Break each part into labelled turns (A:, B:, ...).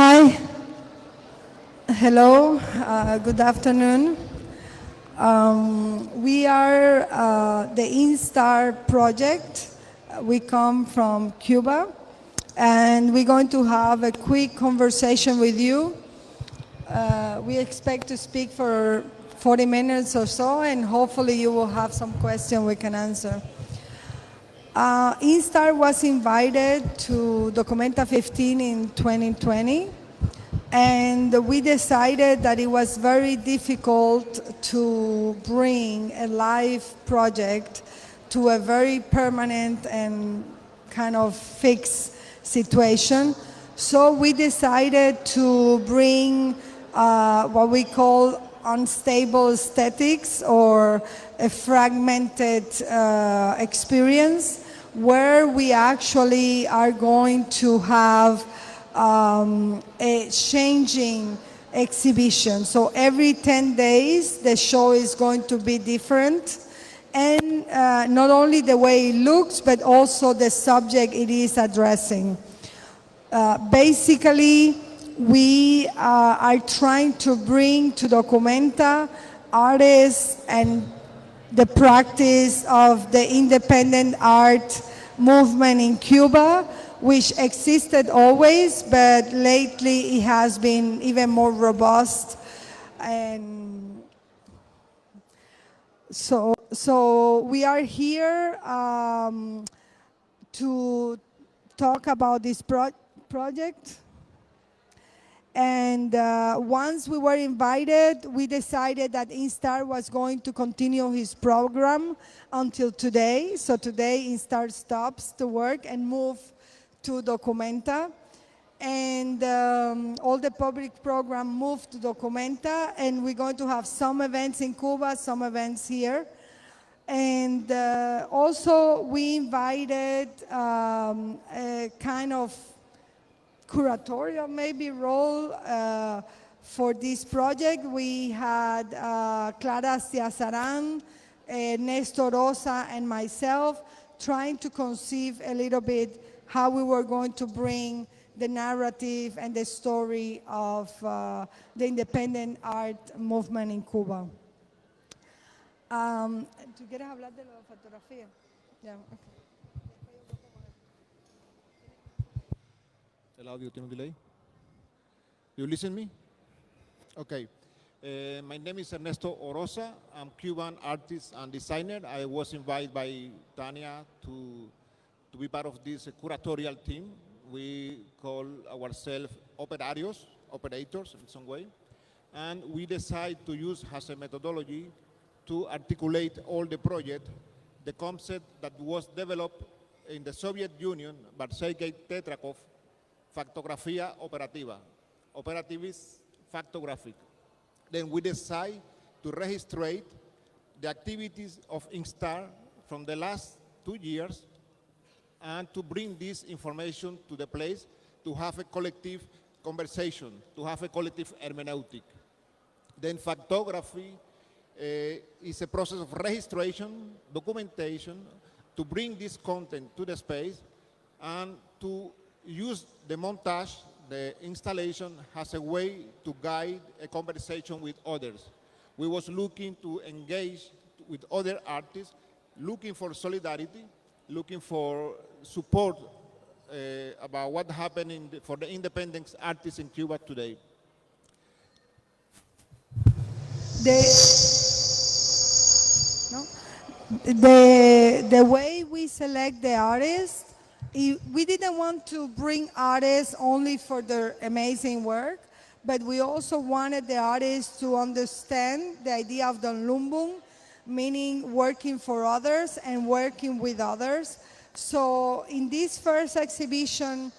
A: Hi, hello, good afternoon. We are the INSTAR project. We come from Cuba, and we're going to have a quick conversation with you. We expect to speak for 40 minutes or so, and hopefully you will have some question we can answer. INSTAR was invited to Documenta 15 in 2020, and we decided that it was very difficult to bring a live project to a very permanent and kind of fixed situation. So we decided to bring what we call unstable statics, or a fragmented experience, where we actually are going to have a changing exhibition. So every 10 days, the show is going to be different. And not only the way it looks, but also the subject it is addressing. Basically, we are trying to bring to Documenta artists and the practice of the independent art movement in Cuba, which existed always, but lately it has been even more robust. And so we are here to talk about this project. And once we were invited, we decided that INSTAR was going to continue his program until today. So today INSTAR stops to work and move to Documenta. And all the public program moved to Documenta, and we're going to have some events in Cuba, some events here. And also we invited a kind of curatorial maybe role for this project. We had Clara Astiasarán, Ernesto, Oroza, and myself trying to conceive a little bit how we were going to bring the narrative and the story of the independent art movement in Cuba. ¿Tú quieres hablar de la fotografía? Yeah, okay.
B: El audio tiene un delay. You listen me? Okay. My name is Ernesto Oroza. I'm Cuban artist and designer. I was invited by Tania to be part of this curatorial team. We call ourselves operators in some way. And we decide to use as a methodology to articulate all the project, the concept that was developed in the Soviet Union by Sergei Tetrakov, Factografía operativa. Operative is factographic. Then we decide to register the activities of INSTAR from the last 2 years and to bring this information to the place to have a collective conversation, to have a collective hermeneutic. Then factography is a process of registration, documentation, to bring this content to the space and to use the montage, the installation, as a way to guide a conversation with others. We was looking to engage with other artists, looking for solidarity, looking for support about what happened for the independent artists in Cuba today.
A: The way we select the artists, we didn't want to bring artists only for their amazing work, but we also wanted the artists to understand the idea of the lumbung, meaning working for others and working with others. So in this first exhibition,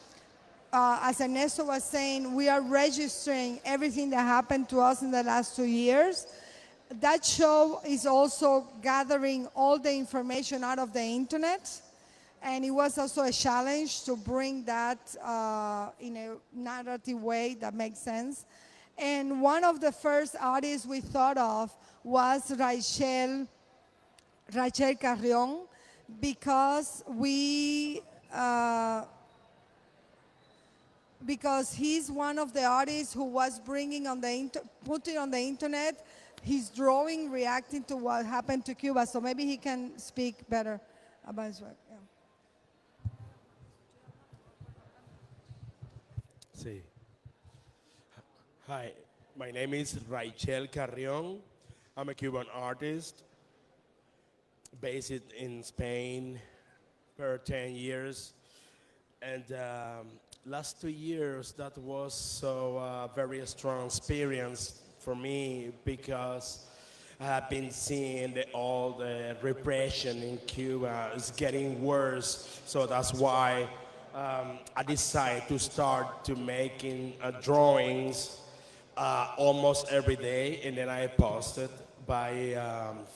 A: as Ernesto was saying, we are registering everything that happened to us in the last 2 years. That show is also gathering all the information out of the internet. And it was also a challenge to bring that in a narrative way that makes sense. And one of the first artists we thought of was Rachel Carrion, because we because he's one of the artists who was bringing on the putting on the internet his drawing reacting to what happened to Cuba. So maybe he can speak better about his work. Yeah.
C: Sí. Hi, my name is Rachel Carrion. I'm a Cuban artist based in Spain for 10 years. And last 2 years, that was so very strong experience for me because I have been seeing all the repression in Cuba is getting worse. So that's why I decided to start to making drawings almost every day, and then I posted by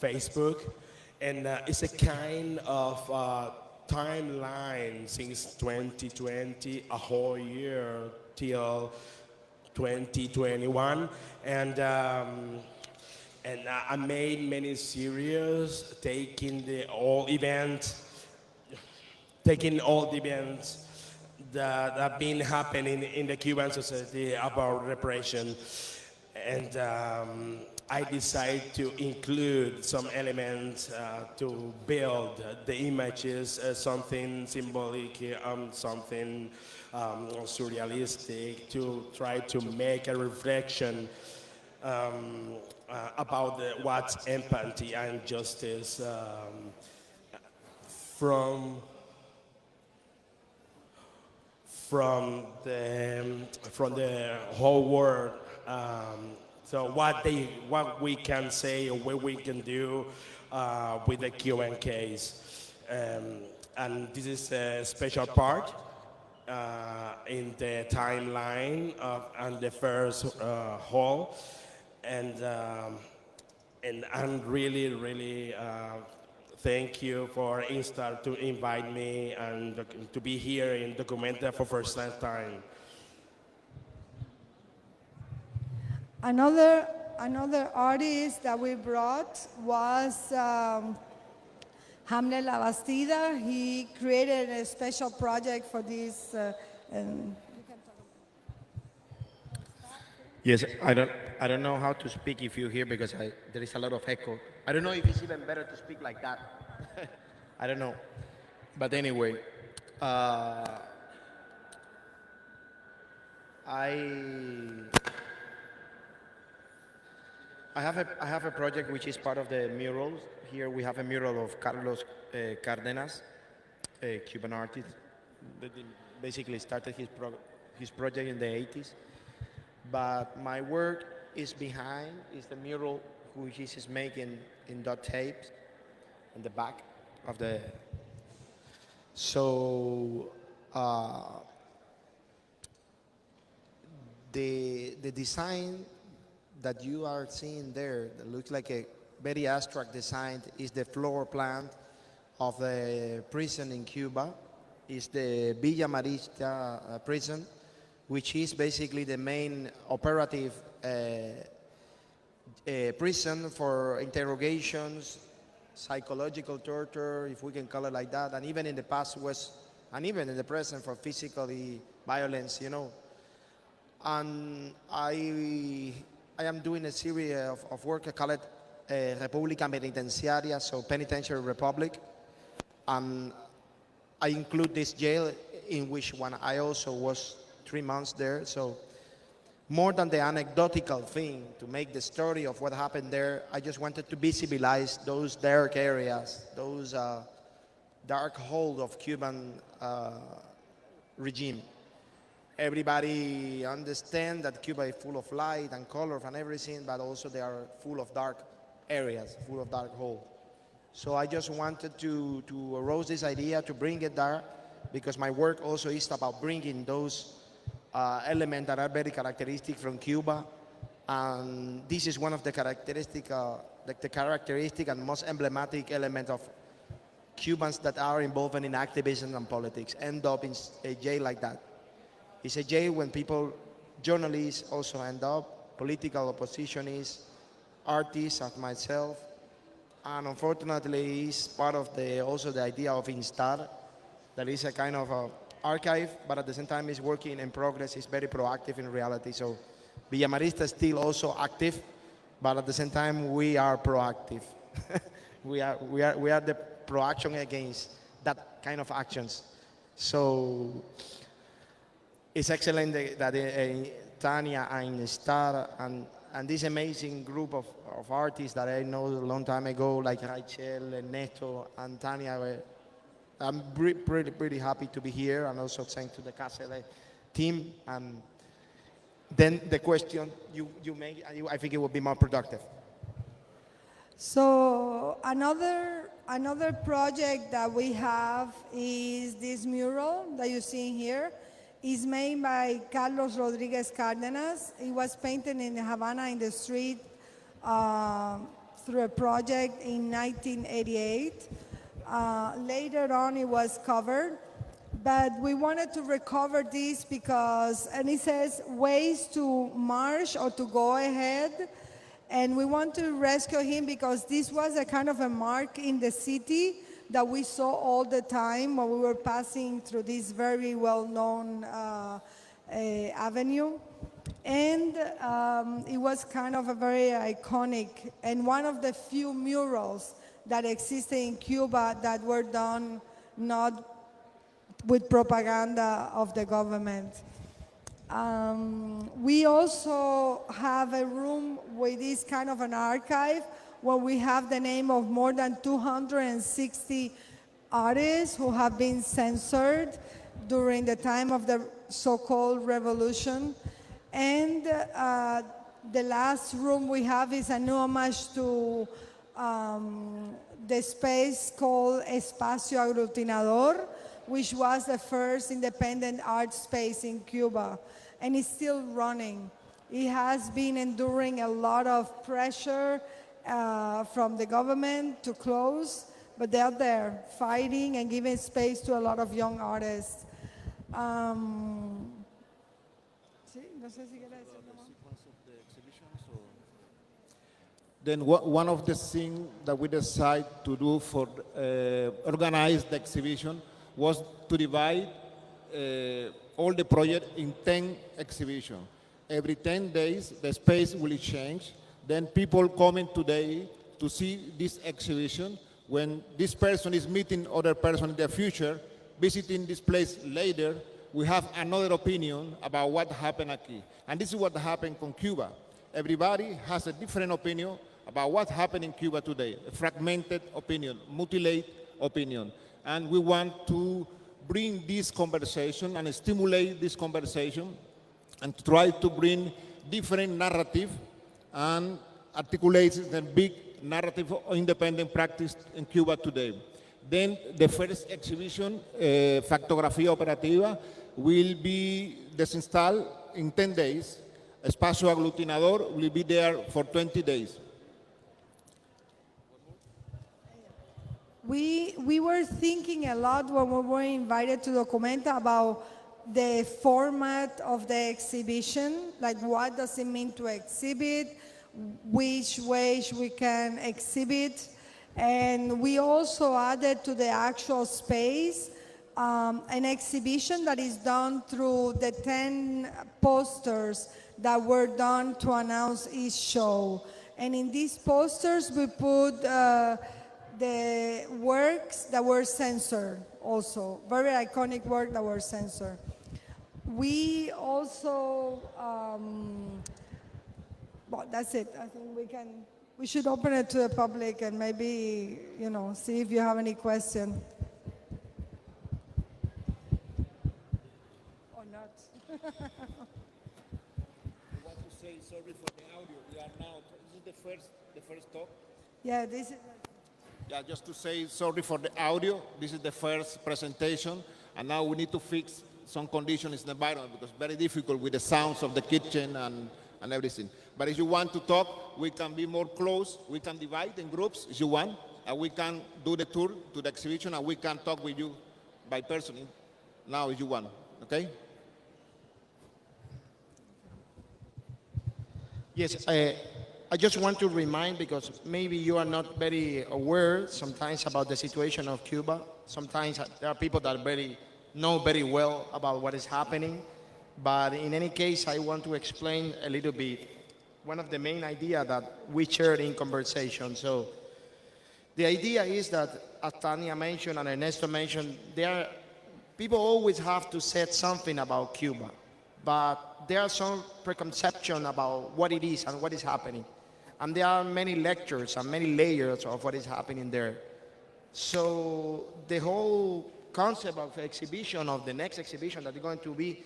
C: Facebook, and it's a kind of timeline since 2020, a whole year till 2021, and I made many series taking all the events that have been happening in the Cuban society about repression. And I decided to include some elements to build the images as something symbolic, something surrealistic, to try to make a reflection about what's empathy and justice from from the whole world. So what we can say or what we can do with the Cuban case, and this is a special part in the timeline and the first hall, and I'm really thank you for INSTAR to invite me and to be here in Documenta for first time.
A: Another artist that we brought was Hamlet La Bastida. He created a special project for this. And
D: Yes, I don't know how to speak if you hear because there is a lot of echo. I don't know if it's even better to speak like that. I don't know. But anyway, uh, I I have a project which is part of the murals. Here we have a mural of Carlos Cardenas, a Cuban artist that basically started his project in the 80s. But my work is behind, is the mural which is making in dot tapes in the back of the. So the design that you are seeing there that looks like a very abstract design is the floor plan of the prison in Cuba. Is the Villa Marista prison, which is basically the main operative prison for interrogations, psychological torture, if we can call it like that, and even in the past was, and even in the present for physically violence, you know. And I am doing a series of work, I call it República Penitenciaria, so Penitentiary Republic. And I include this jail in which one I also was 3 months there. So more than the anecdotal thing to make the story of what happened there, I just wanted to visualize those dark areas, those dark holes of Cuban regime. Everybody understands that Cuba is full of light and color and everything, but also they are full of dark areas, full of dark holes. So I just wanted to arouse this idea, to bring it there, because my work also is about bringing those elements that are very characteristic from Cuba. And this is one of the characteristic and most emblematic element of Cubans that are involved in activism and politics, end up in a jail like that. It's a jail when people, journalists also end up, political oppositionists, artists like myself, and unfortunately it's part of also the idea of INSTAR, that is a kind of a archive, but at the same time, it's working in progress. It's very proactive in reality. So Villamarista is still also active, but at the same time, we are proactive. we are the proaction against that kind of actions. So it's excellent that Tania and INSTAR and this amazing group of artists that I know a long time ago, like Rachel, Ernesto, and Tania. I'm pretty happy to be here, and also thanks to the Castle team. Then the question you make, I think it will be more productive.
A: So another project that we have is this mural that you see here. It's made by Carlos Rodriguez Cardenas. It was painted in Havana in the street through a project in 1988. Later on, it was covered, but we wanted to recover this because, and it says ways to march or to go ahead. And we want to rescue him because this was a kind of a mark in the city that we saw all the time when we were passing through this very well-known avenue. And it was kind of a very iconic and one of the few murals that existed in Cuba that were done not with propaganda of the government. We also have a room with this kind of an archive where we have the name of more than 260 artists who have been censored during the time of the so-called revolution. And the last room we have is an homage to the space called Espacio Aglutinador, which was the first independent art space in Cuba, and it's still running. It has been enduring a lot of pressure from the government to close, but they're there fighting and giving space to a lot of young artists.
B: Then one of the things that we decided to do for organize the exhibition was to divide all the project in 10 exhibitions. Every 10 days, the space will change. Then people coming today to see this exhibition. When this person is meeting other person in the future, visiting this place later, we have another opinion about what happened aquí. And this is what happened in Cuba. Everybody has a different opinion about what happened in Cuba today, a fragmented opinion, mutilated opinion. And we want to bring this conversation and stimulate this conversation and try to bring different narrative and articulate the big narrative of independent practice in Cuba today. Then the first exhibition, Factografía Operativa, will be disinstalled in 10 days. Espacio Aglutinador will be there for 20 days.
A: We were thinking a lot when we were invited to Documenta about the format of the exhibition, like what does it mean to exhibit, which ways we can exhibit, and we also added to the actual space an exhibition that is done through the 10 posters that were done to announce each show. And in these posters we put the works that were censored also, very iconic work that were censored. We also, well, that's it. I think we should open it to the public and maybe, see if you have any question. Or not.
B: I want to say sorry for the audio. We are now, this is the first talk.
A: Yeah, this is.
B: Yeah, just to say sorry for the audio. This is the first presentation, and now we need to fix some conditions in the environment because it's very difficult with the sounds of the kitchen and everything. But if you want to talk, we can be more close. We can divide in groups if you want, and we can do the tour to the exhibition, and we can talk with you by person now if you want, okay?
D: Yes, I just want to remind, because maybe you are not very aware sometimes about the situation of Cuba. Sometimes there are people that are very know very well about what is happening. But in any case, I want to explain a little bit one of the main ideas that we shared in conversation. So the idea is that, as Tania mentioned and Ernesto mentioned, people always have to say something about Cuba, but there are some preconception about what it is and what is happening. And there are many lectures and many layers of what is happening there. So the whole concept of exhibition, of the next exhibition that is going to be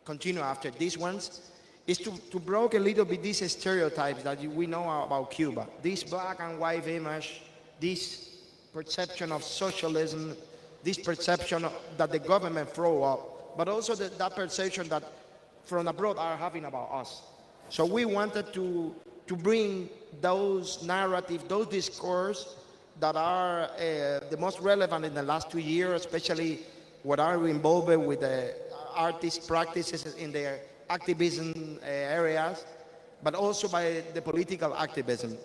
D: continue after these ones, is to break a little bit these stereotypes that we know about Cuba. This black and white image, this perception of socialism, this perception that the government throw up, but also that perception that from abroad are having about us. So we wanted to bring those narratives, those discourse that are the most relevant in the last 2 years, especially what are involved with the artist practices in their activism areas, but also by the political activism.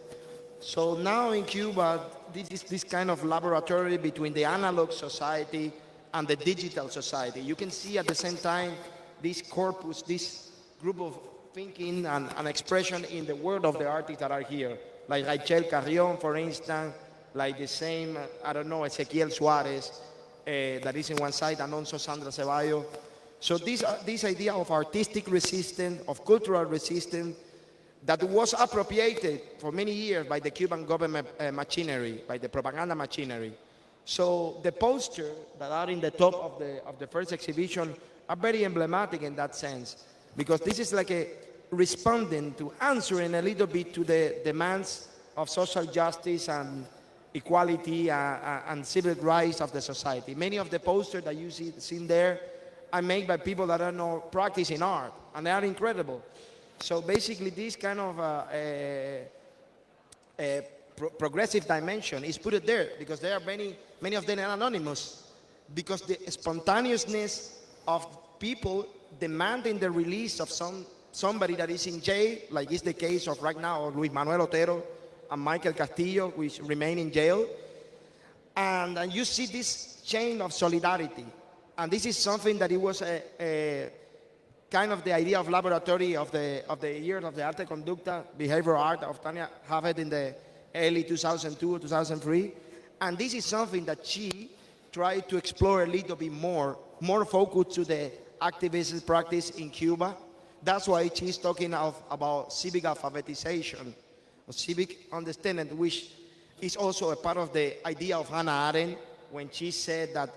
D: So now in Cuba, this is this kind of laboratory between the analog society and the digital society. You can see at the same time this corpus, this group of thinking and expression in the world of the artists that are here, like Rachel Carrion, for instance, like the same, I don't know, Ezequiel Suarez, that is in one side, and also Sandra Ceballos. So this idea of artistic resistance, of cultural resistance, that was appropriated for many years by the Cuban government machinery, by the propaganda machinery. So the posters that are in the top of the first exhibition are very emblematic in that sense, because this is like a responding to answering a little bit to the demands of social justice and equality and civil rights of the society. Many of the posters that you see there are made by people that are not practicing art, and they are incredible. So basically, this kind of progressive dimension is put there because there are many of them are anonymous, because the spontaneousness of people demanding the release of somebody that is in jail, like is the case of right now Luis Manuel Otero and Michael Castillo, which remain in jail. And you see this chain of solidarity. And this is something that it was a kind of the idea of laboratory of the years of the arte conducta, behavioral art of Tania, have it in the early 2002, 2003. And this is something that she tried to explore a little bit more focused to the activist practice in Cuba. That's why she's talking about civic alphabetization, or civic understanding, which is also a part of the idea of Hannah Arendt when she said that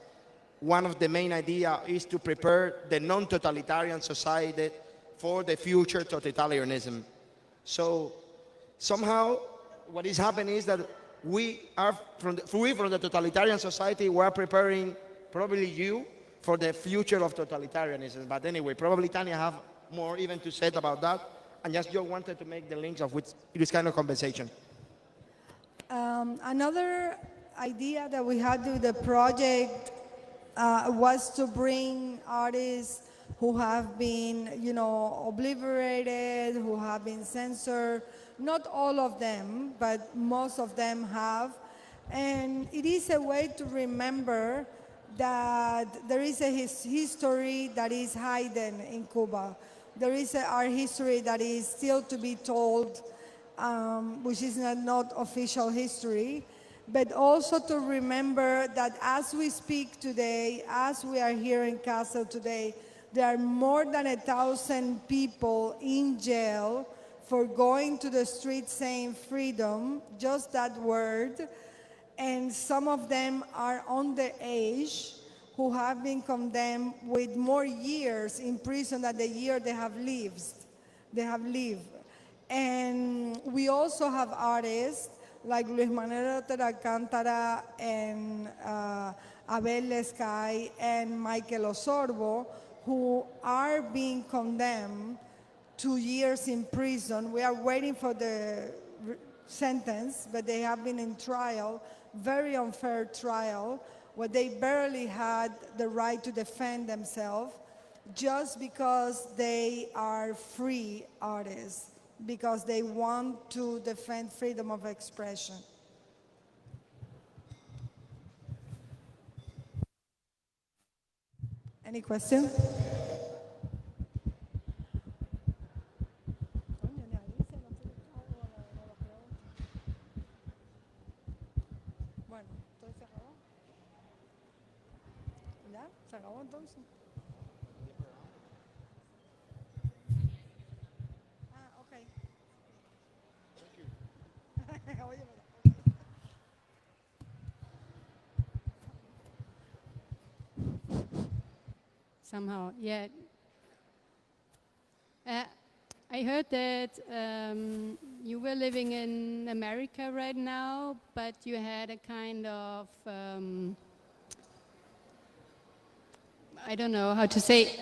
D: one of the main ideas is to prepare the non-totalitarian society for the future totalitarianism. So somehow what is happening is that we are from the totalitarian society, we are preparing probably you for the future of totalitarianism. But anyway, probably Tania have more even to say about that. And just wanted to make the links of which this kind of conversation.
A: Another idea that we had with the project was to bring artists who have been, obliterated, who have been censored. Not all of them, but most of them have. And it is a way to remember that there is a history that is hidden in Cuba. There is an art history that is still to be told, which is not official history. But also to remember that as we speak today, as we are here in Kassel today, there are more than 1,000 people in jail for going to the street saying freedom, just that word. And some of them are underage who have been condemned with more years in prison than the year they have lived. And we also have artists like Luis Manuel Otero Alcántara and Abel Lescay and Michael Osorbo, who are being condemned 2 years in prison. We are waiting for the sentence, but they have been in trial, very unfair trial, where they barely had the right to defend themselves just because they are free artists, because they want to defend freedom of expression. Any question? Bueno, entonces se acabó. ¿Ya? ¿Se acabó entonces? Ah, ok. Oye,
E: Somehow, yeah. I heard that you were living in America right now, but you had a kind of, I don't know how to say,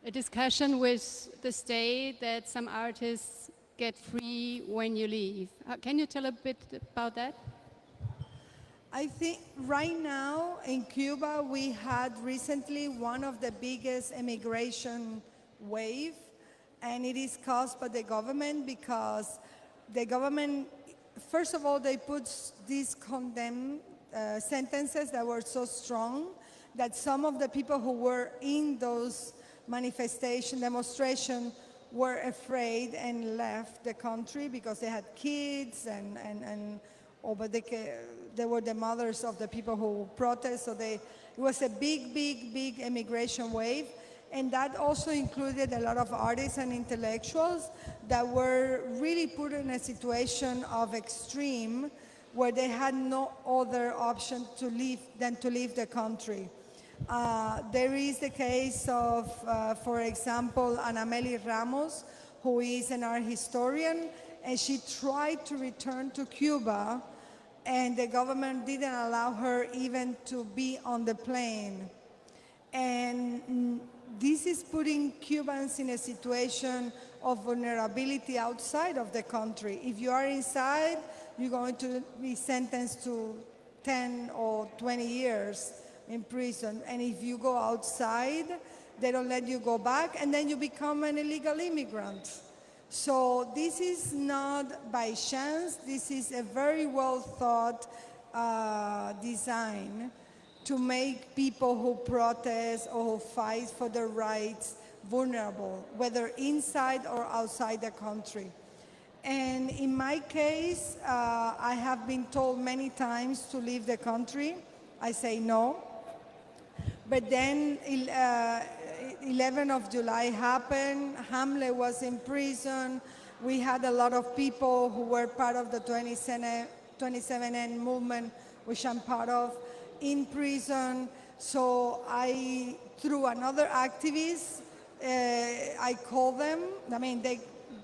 E: a discussion with the state that some artists get free when you leave. Can you tell a bit about that?
A: I think right now in Cuba we had recently one of the biggest immigration wave, and it is caused by the government because the government, first of all, they put these condemned sentences that were so strong that some of the people who were in those demonstration were afraid and left the country because they had kids but they were the mothers of the people who protest. So it was a big immigration wave. And that also included a lot of artists and intellectuals that were really put in a situation of extreme where they had no other option than to leave the country. There is the case of, for example, Ana Meli Ramos, who is an art historian, and she tried to return to Cuba, and the government didn't allow her even to be on the plane. And this is putting Cubans in a situation of vulnerability outside of the country. If you are inside, you're going to be sentenced to 10 or 20 years in prison. And if you go outside, they don't let you go back, and then you become an illegal immigrant. So this is not by chance. This is a very well thought design to make people who protest or who fight for their rights vulnerable, whether inside or outside the country. And in my case, I have been told many times to leave the country. I say no. But then 11th of July happened, Hamlet was in prison, we had a lot of people who were part of the 27N movement, which I'm part of, in prison. So through another activist, I called them,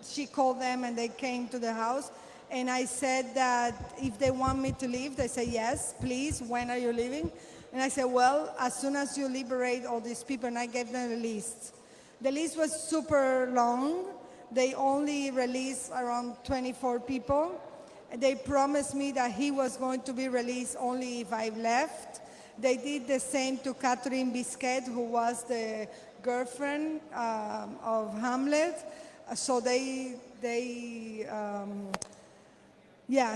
A: she called them and they came to the house, and I said that if they want me to leave, they say, yes, please, when are you leaving? And I said, well, as soon as you liberate all these people, and I gave them a list. The list was super long. They only released around 24 people. They promised me that he was going to be released only if I left. They did the same to Catherine Bisquet, who was the girlfriend of Hamlet. So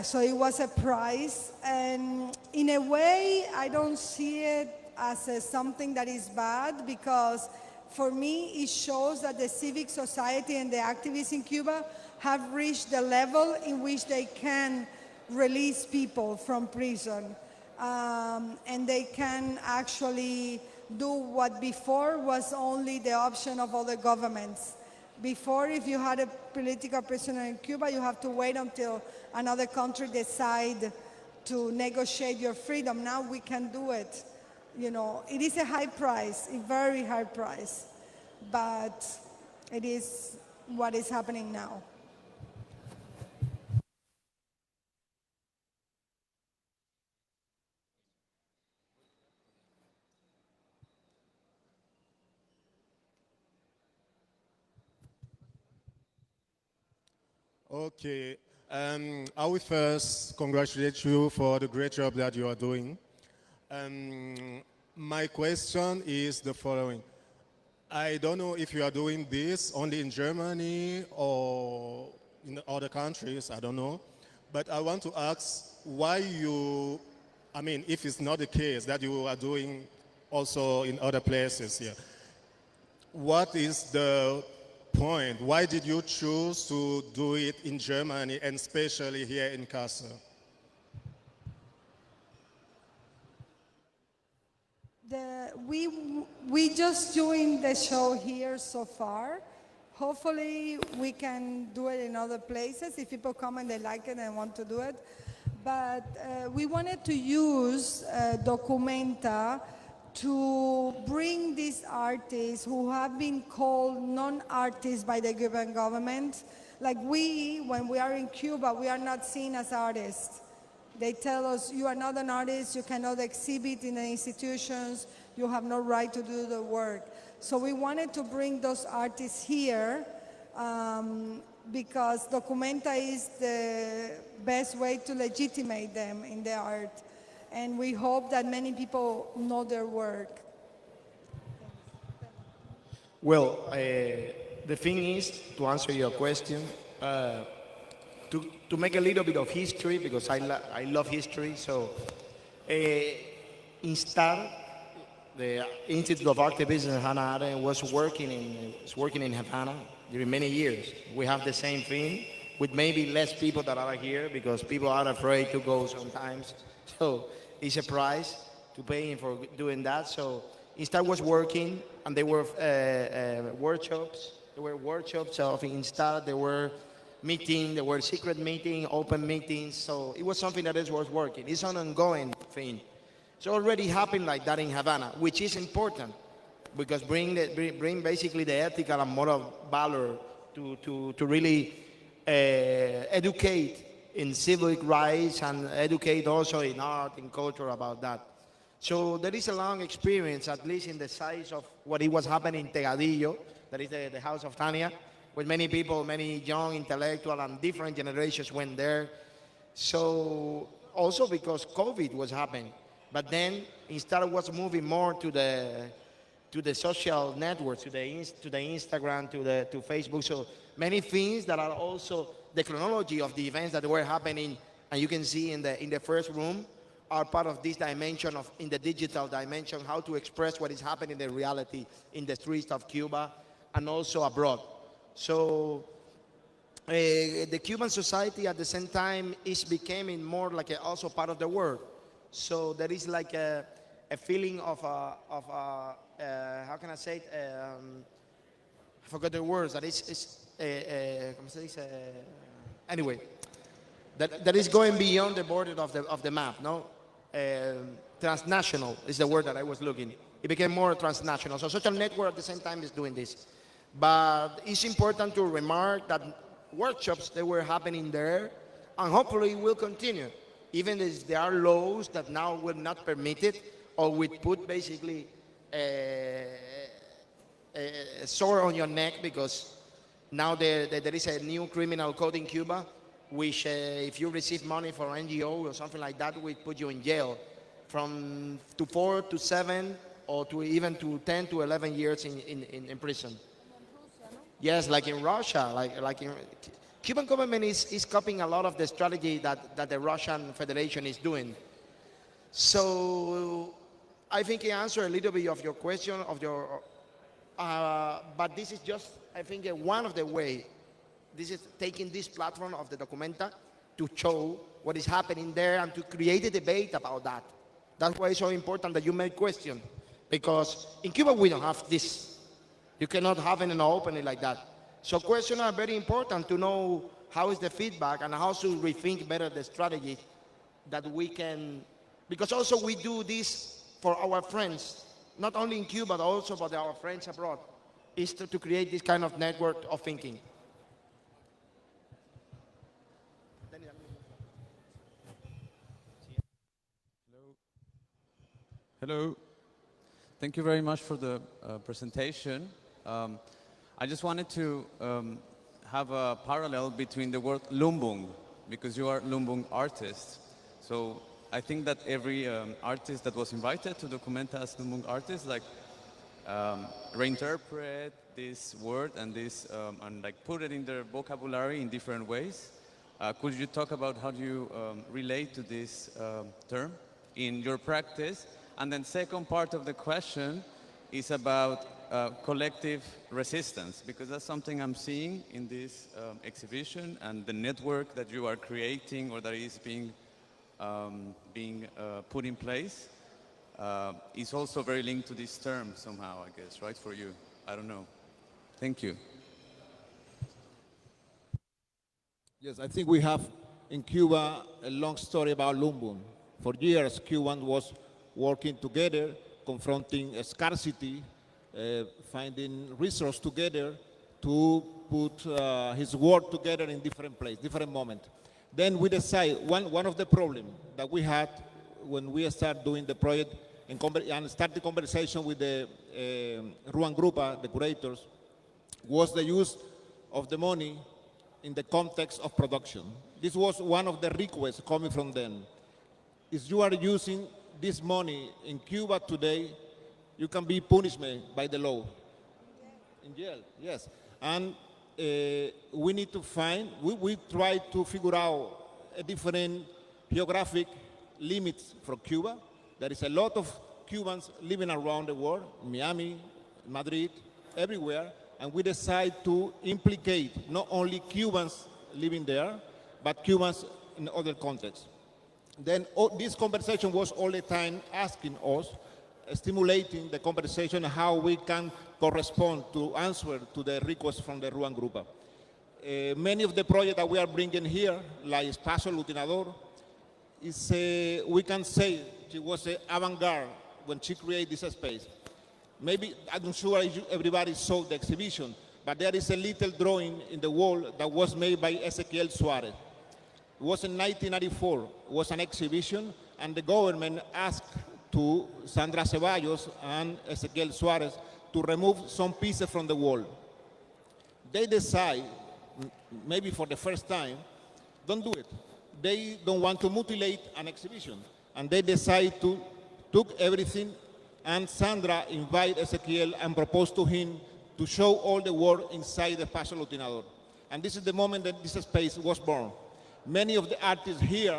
A: so it was a prize, and in a way, I don't see it as something that is bad, because for me, it shows that the civic society and the activists in Cuba have reached the level in which they can release people from prison, and they can actually do what before was only the option of other governments. Before, if you had a political prisoner in Cuba, you have to wait until another country decide to negotiate your freedom. Now we can do it. You know, it is a high price, a very high price, but it is what is happening now.
F: Okay. I will first congratulate you for the great job that you are doing. My question is the following. I don't know if you are doing this only in Germany or in other countries, I don't know. But I want to ask why if it's not the case that you are doing also in other places here. What is the point? Why did you choose to do it in Germany and especially here in Kassel?
A: We just doing the show here so far. Hopefully we can do it in other places if people come and they like it and want to do it. But we wanted to use Documenta to bring these artists who have been called non-artists by the Cuban government. Like when we are in Cuba, we are not seen as artists. They tell us, you are not an artist, you cannot exhibit in the institutions, you have no right to do the work. So we wanted to bring those artists here because Documenta is the best way to legitimate them in the art. And we hope that many people know their work.
D: Well, the thing is, to answer your question, to make a little bit of history, because I love history, so INSTAR, the Institute of Art, Business and Hannah Arendt, was working in Havana during many years. We have the same thing, with maybe less people that are here, because people are afraid to go sometimes. So it's a price to pay for doing that. So INSTAR was working, and there were workshops. There were workshops of INSTAR. There were meetings. There were secret meetings, open meetings. So it was something that was working. It's an ongoing thing. It's already happened like that in Havana, which is important, because bring basically the ethical and moral valor to really educate in civic rights and educate also in art and culture about that. So there is a long experience, at least in the size of what it was happening in Tegadillo, that is the house of Tania, with many people, many young intellectuals and different generations went there. So also because COVID was happening. But then INSTAR was moving more to the social networks, to the Instagram, to Facebook. So many things that are also the chronology of the events that were happening, and you can see in the first room, are part of this dimension in the digital dimension, how to express what is happening in reality in the streets of Cuba and also abroad. So the Cuban society at the same time is becoming more like also part of the world. So there is like a feeling of how can I say it? I forgot the words. That is ¿cómo se dice? Anyway, that is going beyond the border of the map. No, transnational is the word that I was looking. It became more transnational. So social network at the same time is doing this. But it's important to remark that workshops that were happening there, and hopefully will continue. Even if there are laws that now will not permit it, or would put basically a sword on your neck, because now there is a new criminal code in Cuba, which if you receive money for NGO or something like that, will put you in jail from 4 to 7, or to even to 10 to 11 years in prison. Yes, like in Russia, like in Cuban government is copying a lot of the strategy that the Russian Federation is doing. So I think I answered a little bit of your question, but this is just, I think, one of the way. This is taking this platform of the Documenta to show what is happening there and to create a debate about that. That's why it's so important that you make questions, because in Cuba we don't have this. You cannot have it in an opening like that. So questions are very important to know how is the feedback and how to rethink better the strategy that we can, because also we do this for our friends, not only in Cuba, but also for our friends abroad, is to create this kind of network of thinking.
G: Hello. Thank you very much for the presentation. I just wanted to have a parallel between the word Lumbung, because you are Lumbung artists. So I think that every artist that was invited to Documenta as Lumbung artist, like reinterpret this word and this and like put it in their vocabulary in different ways. Could you talk about how you relate to this term in your practice? And then second part of the question is about collective resistance, because that's something I'm seeing in this exhibition, and the network that you are creating or that is being put in place is also very linked to this term somehow, I guess, right, for you? I don't know. Thank you.
B: Yes, I think we have in Cuba a long story about Lumbung. For years, Cubans was working together, confronting scarcity, finding resources together to put his work together in different places, different moments. Then we decide, one of the problems that we had when we started doing the project and start the conversation with the Ruan Grupa, the curators, was the use of the money in the context of production. This was one of the requests coming from them. If you are using this money in Cuba today, you can be punished by the law. In jail, yes. And we need to find, we try to figure out a different geographic limits for Cuba. There is a lot of Cubans living around the world, Miami, Madrid, everywhere, and we decide to implicate not only Cubans living there, but Cubans in other contexts. Then this conversation was all the time asking us, stimulating the conversation how we can correspond to answer to the request from the Ruan Grupa. Many of the projects that we are bringing here, like Espacio Lutinador, is we can say she was an avant-garde when she created this space. Maybe, I'm not sure everybody saw the exhibition, but there is a little drawing in the wall that was made by Ezequiel Suarez. It was in 1994, it was an exhibition, and the government asked to Sandra Ceballos and Ezequiel Suarez to remove some pieces from the wall. They decide, maybe for the first time, don't do it. They don't want to mutilate an exhibition. And they decide to took everything, and Sandra invited Ezequiel and proposed to him to show all the work inside the Espacio Lutinador. And this is the moment that this space was born. Many of the artists here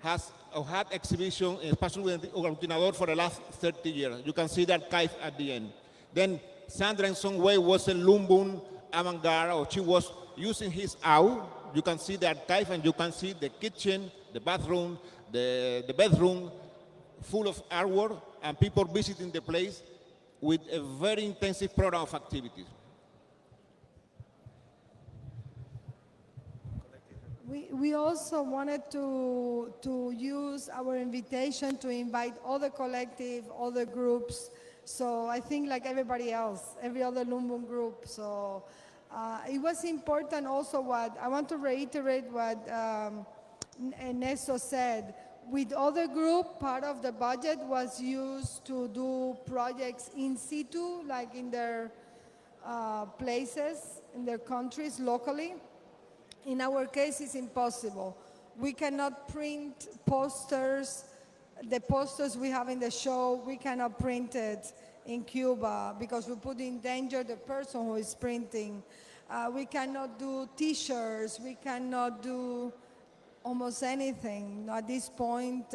B: had exhibition in Espacio Lutinador for the last 30 years. You can see the archive at the end. Then Sandra in some way was a Lumbung avant-garde, or she was using his owl. You can see the archive and you can see the kitchen, the bathroom, the bedroom full of artwork, and people visiting the place with a very intensive program of activities.
A: We also wanted to use our invitation to invite other collective, other groups. So I think like everybody else, every other Lumbung group. So it was important also I want to reiterate what Ernesto said. With other group, part of the budget was used to do projects in situ, like in their places, in their countries, locally. In our case, it's impossible. We cannot print posters. The posters we have in the show, we cannot print it in Cuba because we put in danger the person who is printing. We cannot do T-shirts. We cannot do almost anything. At this point,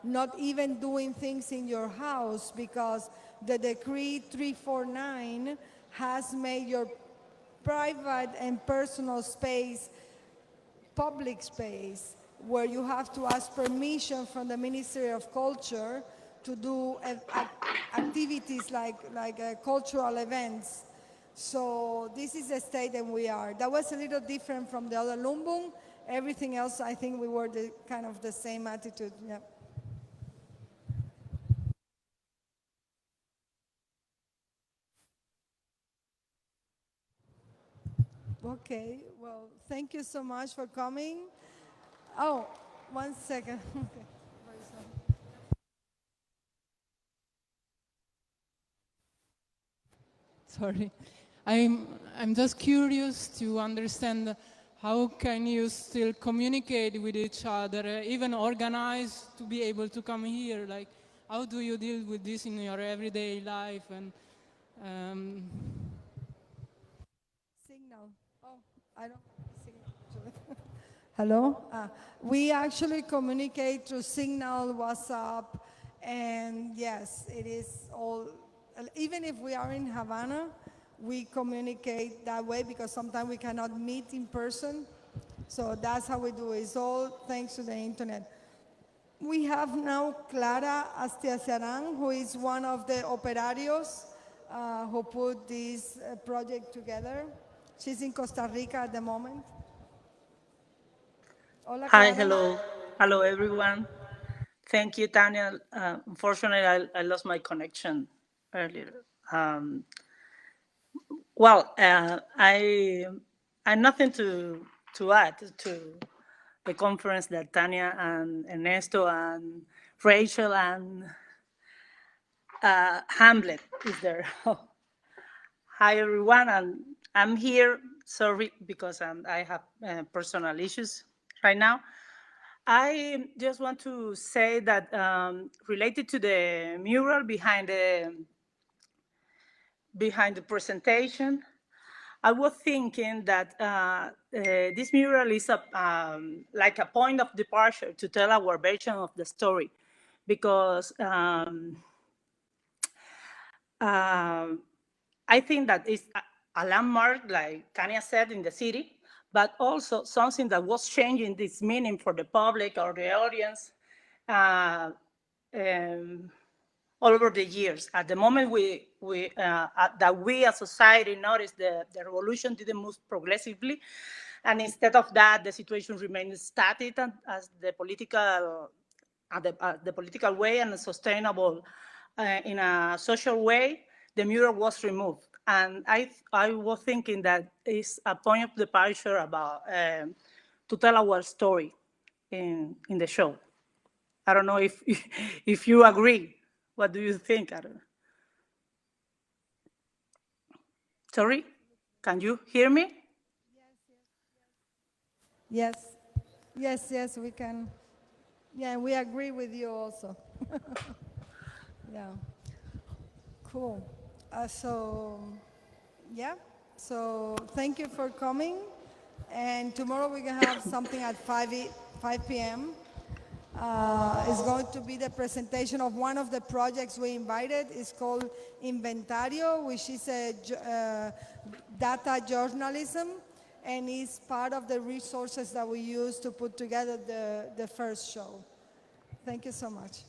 A: not even doing things in your house, because the decree 349 has made your private and personal space public space, where you have to ask permission from the Ministry of Culture to do activities like cultural events. So this is the state that we are. That was a little different from the other Lumbung. Everything else, I think we were kind of the same attitude. Yeah. Okay, well, thank you so much for coming. Oh, 1 second. Okay.
H: Sorry. I'm just curious to understand how can you still communicate with each other, even organize to be able to come here? Like, how do you deal with this in your everyday life? And
A: Signal. Oh, I don't have signal actually. Hello? We actually communicate through Signal, WhatsApp, And yes, it is all, even if we are in Havana, we communicate that way because sometimes we cannot meet in person. So that's how we do it. It's all thanks to the internet. We have now Clara Astiasarán, who is one of the operarios who put this project together. She's in Costa Rica at the moment. Hola,
I: Hi,
A: Clara.
I: hello everyone. Thank you, Tania. Unfortunately, I lost my connection earlier. Well, I nothing to add to the conference that Tania and Ernesto and Rachel and Hamlet is there. Hi everyone, and I'm here. Sorry because I have personal issues right now. I just want to say that related to the mural behind the presentation, I was thinking that this mural is like a point of departure to tell our version of the story, because I think that it's a landmark, like Tania said, in the city, but also something that was changing this meaning for the public or the audience um, all over the years. At the moment that we as society noticed the revolution didn't move progressively, and instead of that, the situation remained static as the political the political way and sustainable in a social way, the mural was removed. And I was thinking that it's a point of departure about to tell our story in the show. I don't know if if you agree. What do you think? I don't know. Sorry, can you hear me?
A: Yes, yes, we can. Yeah, we agree with you also. Yeah, cool. Yeah, so thank you for coming. And tomorrow we're going to have something at 5 p.m. It's going to be the presentation of one of the projects we invited. It's called Inventario, which is a data journalism, and is part of the resources that we use to put together the first show. Thank you so much.